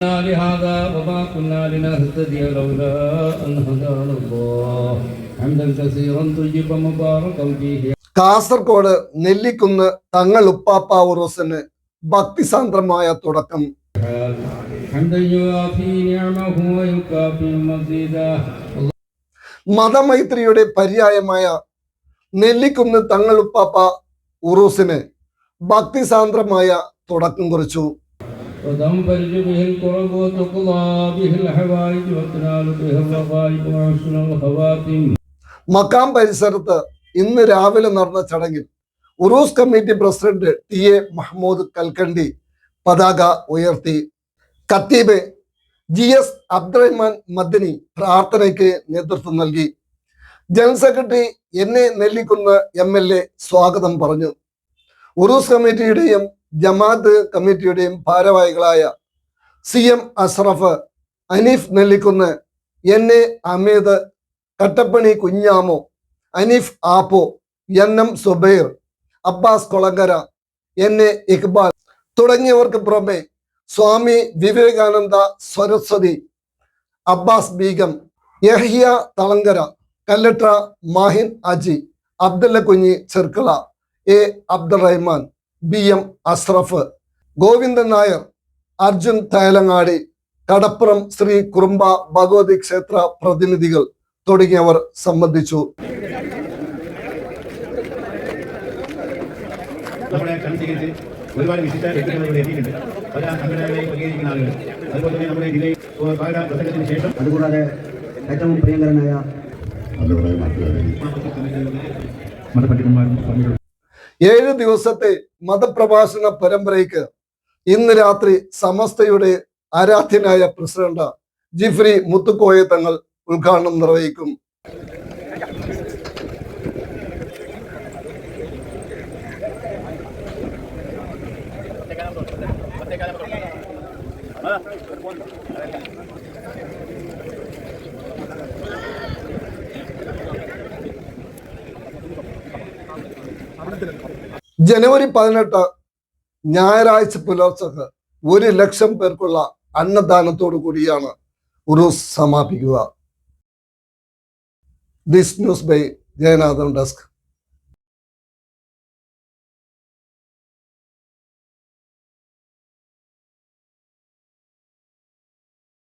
لهذا وما كنا لنهتدي لولا أن هدانا الله حمدا كثيرا طيبا مباركا فيه. കാസർഗോഡ് നെല്ലിക്കുന്ന് തങ്ങൾ ഉപ്പാപ്പ ഉറൂസിന് ഭക്തിസാന്ദ്രമായ തുടക്കം. മതമൈത്രിയുടെ പര്യായമായ നെല്ലിക്കുന്ന് തങ്ങൾ ഉപ്പാപ്പ ഉറൂസിന് ഭക്തിസാന്ദ്രമായ തുടക്കം കുറിച്ചു. മക്കാം പരിസരത്ത് ഇന്ന് രാവിലെ നടന്ന ചടങ്ങിൽ ഉറൂസ് committee president TA. Mahmood Kalkandi പതാക ഉയർത്തി. ഖത്തീബ് ജി.എസ്. അബ്ദുറഹ്മാൻ മദനി പ്രാർത്ഥനയ്ക്ക് നേതൃത്വം നൽകി. General secretary NA. Nellikkunnu MLA. സ്വാഗതം പറഞ്ഞു. ഉറൂസ് കമ്മിറ്റിയുടെയും ജമാഅത്ത് കമ്മിറ്റിയുടെയും ഭാരവാഹികളായ CM അഷ്റഫ്, അനീഫ് നെല്ലിക്കുന്ന്, N.A. അമീദ്, കട്ടപ്പണി കുഞ്ഞാമോ, അനീഫ് ആപ്പോ, N.M. Zubair, Abbas കൊളങ്കര, N.A. Iqbal തുടങ്ങിയവർക്ക് പുറമെ സ്വാമി വിവേകാനന്ദ സരസ്വതി, അബ്ബാസ് ബീഗം, യഹ്യ തളങ്കര, കല്ലട്ര മാഹിൻ അജി, അബ്ദുള്ള കുഞ്ഞി ചെർക്കള, A. അബ്ദുറഹ്മാൻ, B.M. അഷ്റഫ്, ഗോവിന്ദൻ നായർ, അർജുൻ തയലങ്ങാടി, കടപ്പുറം ശ്രീ കുറുമ്പ ഭഗവതി ക്ഷേത്ര പ്രതിനിധികൾ തുടങ്ങിയവർ സംബന്ധിച്ചു. ഒരുപാട് വിശിഷ്ട വ്യക്തികളിലൂടെ എത്തിയിട്ടുണ്ട്. പല സംഘടനകളെയും പ്രതികരിക്കുന്ന ആളുകൾ, അതുപോലെ തന്നെ നമ്മുടെ ജില്ലയിൽ പ്രസംഗത്തിന് ശേഷം അതുകൂടാതെ ഏറ്റവും പ്രിയങ്കരനായ മതപണ്ഡിതന്മാരും 7 ദിവസത്തെ മതപ്രഭാഷണ പരമ്പരയ്ക്ക് ഇന്ന് രാത്രി സമസ്തയുടെ ആരാധ്യനായ പ്രസിഡന്റ് ജിഫ്രി മുത്തുക്കോയ തങ്ങൾ ഉദ്ഘാടനം നിർവഹിക്കും. ജനുവരി 18 ഞായറാഴ്ച പുലർച്ചക്ക് 1 ലക്ഷം പേർക്കുള്ള അന്നദാനത്തോടു കൂടിയാണ് ഉറൂസ് സമാപിക്കുക. This news by Jayanathan desk.